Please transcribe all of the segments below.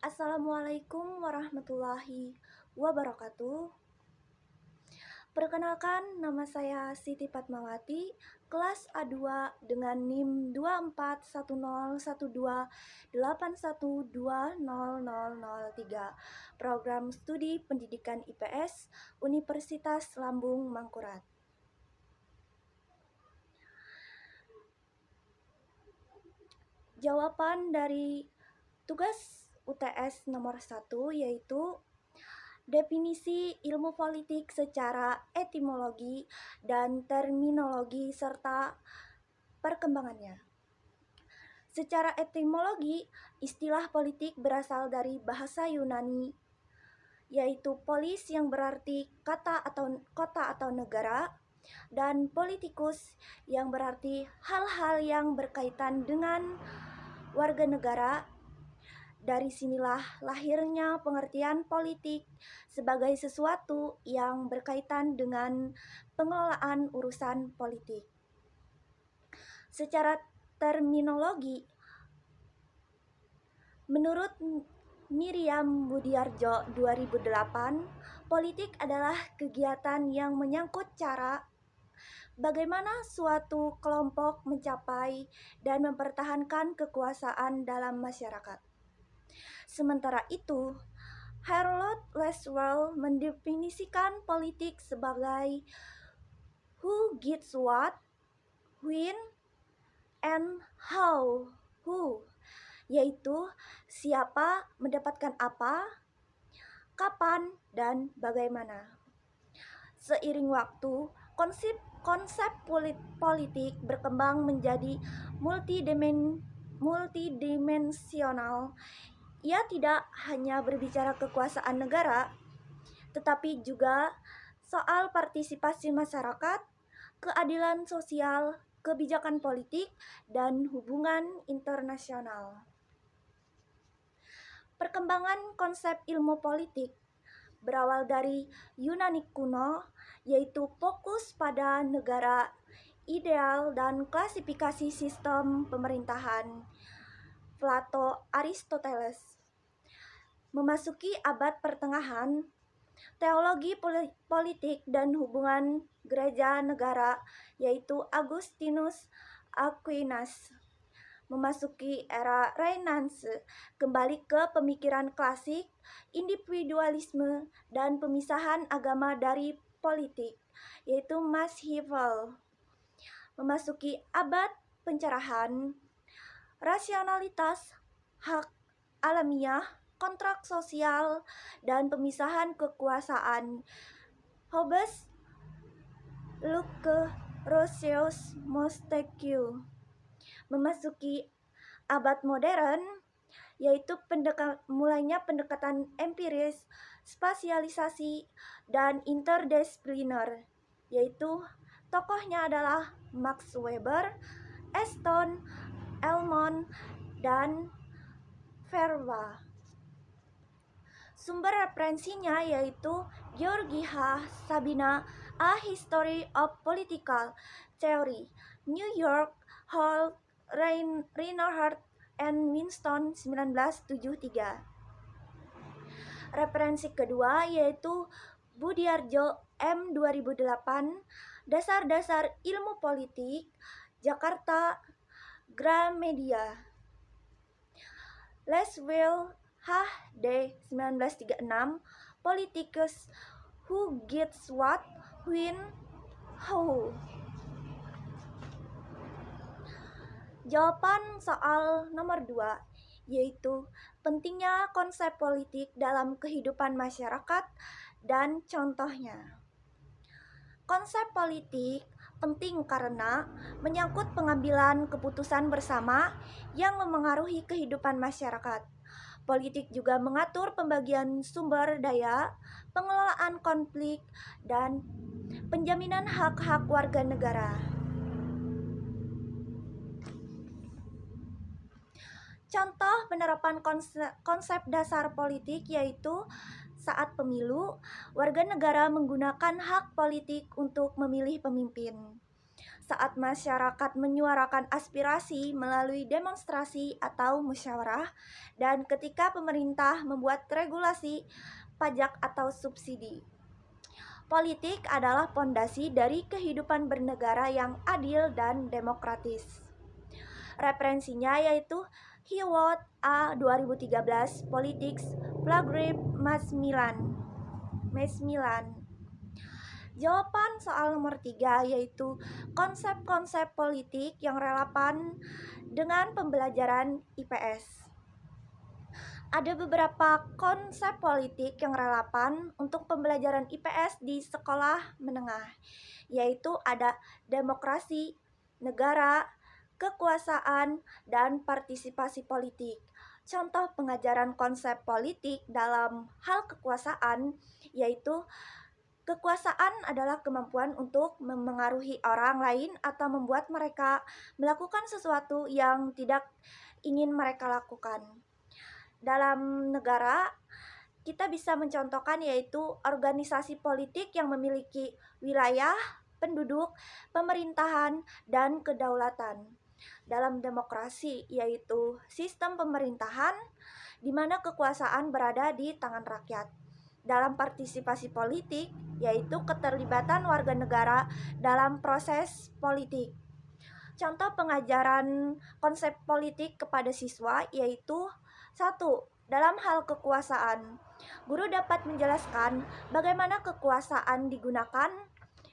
Assalamualaikum warahmatullahi wabarakatuh. Perkenalkan, nama saya Siti Fatmawati, kelas A2 dengan NIM 24101281200003, Program Studi Pendidikan IPS, Universitas Lambung Mangkurat. Jawaban dari tugas UTS nomor 1 yaitu definisi ilmu politik secara etimologi dan terminologi serta perkembangannya. Secara etimologi, istilah politik berasal dari bahasa Yunani, yaitu polis yang berarti kota atau negara, dan politikus yang berarti hal-hal yang berkaitan dengan warga negara. Dari sinilah lahirnya pengertian politik sebagai sesuatu yang berkaitan dengan pengelolaan urusan politik. Secara terminologi, menurut Miriam Budiarjo 2008, politik adalah kegiatan yang menyangkut cara bagaimana suatu kelompok mencapai dan mempertahankan kekuasaan dalam masyarakat. Sementara itu, Harold Laswell mendefinisikan politik sebagai who gets what, when, and how. Who, yaitu siapa mendapatkan apa, kapan, dan bagaimana. Seiring waktu, konsep politik berkembang menjadi multidimensional. Ia tidak hanya berbicara kekuasaan negara, tetapi juga soal partisipasi masyarakat, keadilan sosial, kebijakan politik, dan hubungan internasional. Perkembangan konsep ilmu politik berawal dari Yunani kuno, yaitu fokus pada negara ideal dan klasifikasi sistem pemerintahan Plato Aristoteles. Memasuki abad pertengahan, teologi politik dan hubungan gereja negara, yaitu Agustinus Aquinas. Memasuki era Renaissance, kembali ke pemikiran klasik, individualisme, dan pemisahan agama dari politik, yaitu Mazhab. Memasuki abad pencerahan, rasionalitas, hak alamiah, kontrak sosial, dan pemisahan kekuasaan, Hobbes, Locke, Rousseau, Montesquieu. Memasuki abad modern, yaitu mulainya pendekatan empiris, spasialisasi, dan interdisipliner, yaitu tokohnya adalah Max Weber, Aston, Elmont, dan Feuerbach. Sumber referensinya yaitu Georgi H. Sabina, A History of Political Theory, New York, Hall, Reinhardt and Winston 1973. Referensi kedua yaitu Budiarjo M 2008, Dasar-dasar Ilmu Politik, Jakarta, Gramedia. Laswell H.D. 1936, Politicus, Who Gets What, When, How. Jawaban soal nomor 2 yaitu pentingnya konsep politik dalam kehidupan masyarakat dan contohnya. Konsep politik penting karena menyangkut pengambilan keputusan bersama yang memengaruhi kehidupan masyarakat. Politik juga mengatur pembagian sumber daya, pengelolaan konflik, dan penjaminan hak-hak warga negara. Contoh penerapan konsep dasar politik yaitu saat pemilu, warga negara menggunakan hak politik untuk memilih pemimpin. Saat masyarakat menyuarakan aspirasi melalui demonstrasi atau musyawarah, dan ketika pemerintah membuat regulasi, pajak atau subsidi. Politik adalah pondasi dari kehidupan bernegara yang adil dan demokratis. Referensinya yaitu Hewlett A 2013 Politics Flagship Macmillan. Jawaban soal nomor 3 yaitu konsep-konsep politik yang relevan dengan pembelajaran IPS. Ada beberapa konsep politik yang relevan untuk pembelajaran IPS di sekolah menengah, yaitu ada demokrasi, negara, kekuasaan, dan partisipasi politik. Contoh pengajaran konsep politik dalam hal kekuasaan yaitu kekuasaan adalah kemampuan untuk memengaruhi orang lain atau membuat mereka melakukan sesuatu yang tidak ingin mereka lakukan. Dalam negara, kita bisa mencontohkan yaitu organisasi politik yang memiliki wilayah, penduduk, pemerintahan, dan kedaulatan. Dalam demokrasi, yaitu sistem pemerintahan di mana kekuasaan berada di tangan rakyat. Dalam partisipasi politik, yaitu keterlibatan warga negara dalam proses politik. Contoh pengajaran konsep politik kepada siswa yaitu 1. Dalam hal kekuasaan, guru dapat menjelaskan bagaimana kekuasaan digunakan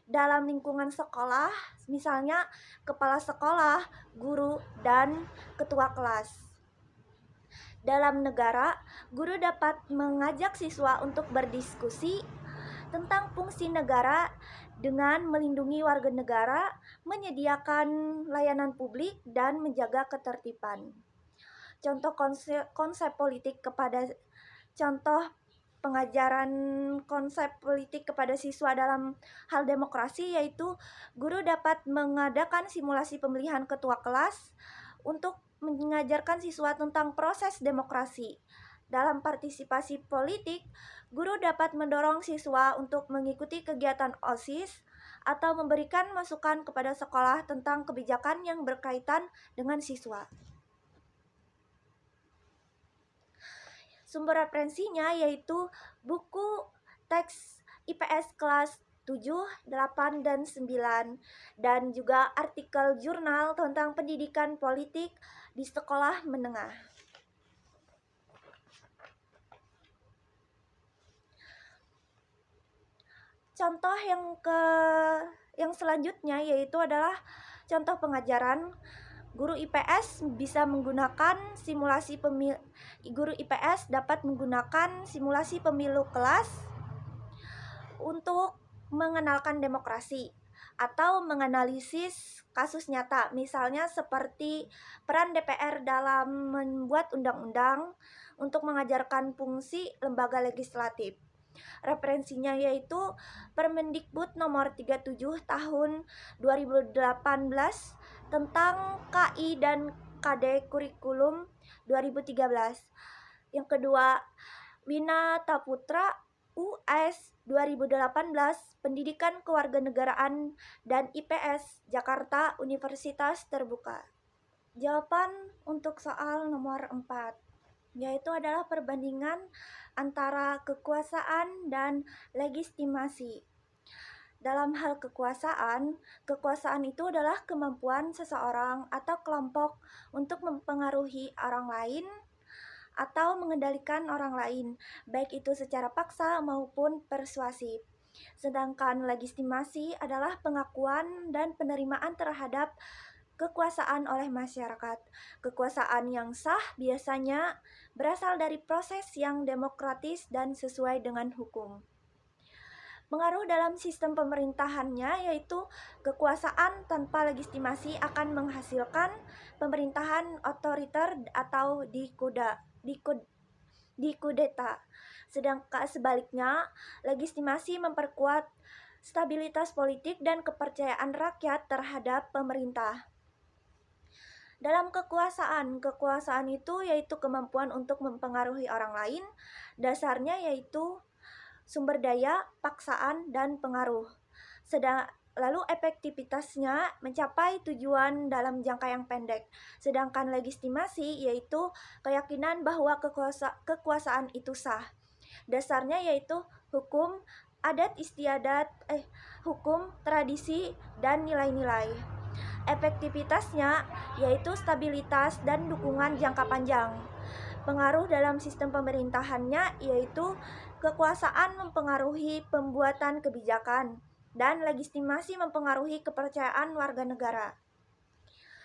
dalam lingkungan sekolah, misalnya kepala sekolah, guru, dan ketua kelas. Dalam negara, guru dapat mengajak siswa untuk berdiskusi tentang fungsi negara dengan melindungi warga negara, menyediakan layanan publik, dan menjaga ketertiban. Contoh konsep politik kepada pengajaran konsep politik kepada siswa dalam hal demokrasi yaitu guru dapat mengadakan simulasi pemilihan ketua kelas untuk mengajarkan siswa tentang proses demokrasi. Dalam partisipasi politik, guru dapat mendorong siswa untuk mengikuti kegiatan OSIS atau memberikan masukan kepada sekolah tentang kebijakan yang berkaitan dengan siswa. Sumber referensinya yaitu buku teks IPS kelas 7, 8, dan 9, dan juga artikel jurnal tentang pendidikan politik di sekolah menengah. Contoh yang selanjutnya yaitu adalah contoh pengajaran. Guru IPS bisa menggunakan Guru IPS dapat menggunakan simulasi pemilu kelas untuk mengenalkan demokrasi atau menganalisis kasus nyata, misalnya seperti peran DPR dalam membuat undang-undang untuk mengajarkan fungsi lembaga legislatif. Referensinya yaitu Permendikbud nomor 37 tahun 2018 tentang KI dan KD Kurikulum 2013. Yang kedua, Winata Putra US 2018 Pendidikan Kewarganegaraan dan IPS Jakarta Universitas Terbuka. Jawaban untuk soal nomor 4 yaitu adalah perbandingan antara kekuasaan dan legitimasi. Dalam hal kekuasaan itu adalah kemampuan seseorang atau kelompok untuk mempengaruhi orang lain atau mengendalikan orang lain, baik itu secara paksa maupun persuasif. Sedangkan legitimasi adalah pengakuan dan penerimaan terhadap kekuasaan oleh masyarakat. Kekuasaan yang sah biasanya berasal dari proses yang demokratis dan sesuai dengan hukum. Pengaruh dalam sistem pemerintahannya yaitu kekuasaan tanpa legitimasi akan menghasilkan pemerintahan otoriter atau dikudeta. Sedangkan sebaliknya, legitimasi memperkuat stabilitas politik dan kepercayaan rakyat terhadap pemerintah. Dalam kekuasaan itu yaitu kemampuan untuk mempengaruhi orang lain, dasarnya yaitu sumber daya, paksaan, dan pengaruh. Lalu efektivitasnya mencapai tujuan dalam jangka yang pendek. Sedangkan legitimasi yaitu keyakinan bahwa kekuasaan itu sah. Dasarnya yaitu hukum, adat istiadat, hukum, tradisi, dan nilai-nilai. Efektivitasnya yaitu stabilitas dan dukungan jangka panjang. Pengaruh dalam sistem pemerintahannya yaitu kekuasaan mempengaruhi pembuatan kebijakan dan legitimasi mempengaruhi kepercayaan warga negara.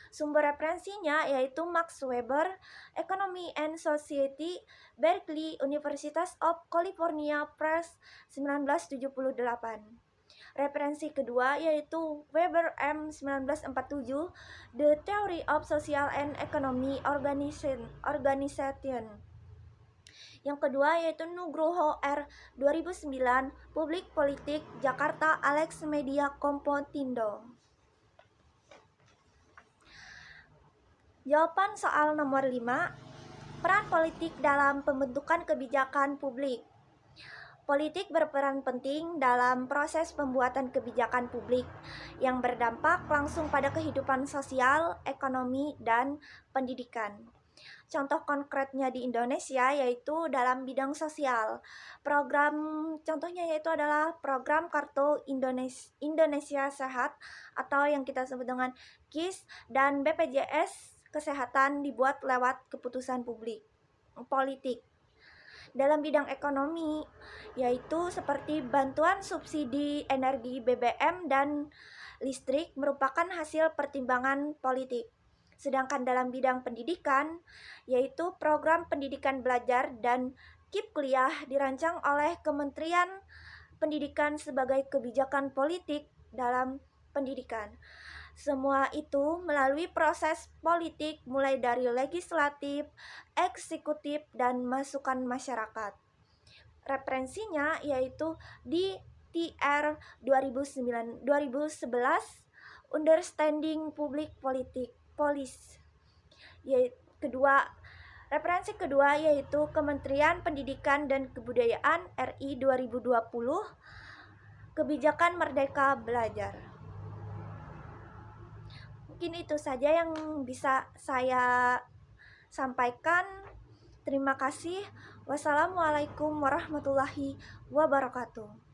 Sumber referensinya yaitu Max Weber, Economy and Society, Berkeley, University of California Press, 1978. Referensi kedua yaitu Weber M. 1947, The Theory of Social and Economic Organization. Yang kedua yaitu Nugroho R. 2009, Publik Politik, Jakarta, Alex Media Kompotindo. Jawaban soal nomor 5, peran politik dalam pembentukan kebijakan publik. Politik berperan penting dalam proses pembuatan kebijakan publik yang berdampak langsung pada kehidupan sosial, ekonomi, dan pendidikan. Contoh konkretnya di Indonesia yaitu dalam bidang sosial. Program contohnya yaitu adalah program Kartu Indonesia Sehat atau yang kita sebut dengan KIS, dan BPJS Kesehatan dibuat lewat keputusan politik. Dalam bidang ekonomi yaitu seperti bantuan subsidi energi BBM dan listrik merupakan hasil pertimbangan politik. Sedangkan dalam bidang pendidikan yaitu program pendidikan belajar dan KIP kuliah dirancang oleh Kementerian Pendidikan sebagai kebijakan politik dalam pendidikan. Semua itu melalui proses politik mulai dari legislatif, eksekutif, dan masukan masyarakat. Referensinya yaitu di TR 2011, Understanding Public Policy. Referensi kedua yaitu Kementerian Pendidikan dan Kebudayaan RI 2020, Kebijakan Merdeka Belajar. Mungkin itu saja yang bisa saya sampaikan. Terima kasih. Wassalamualaikum warahmatullahi wabarakatuh.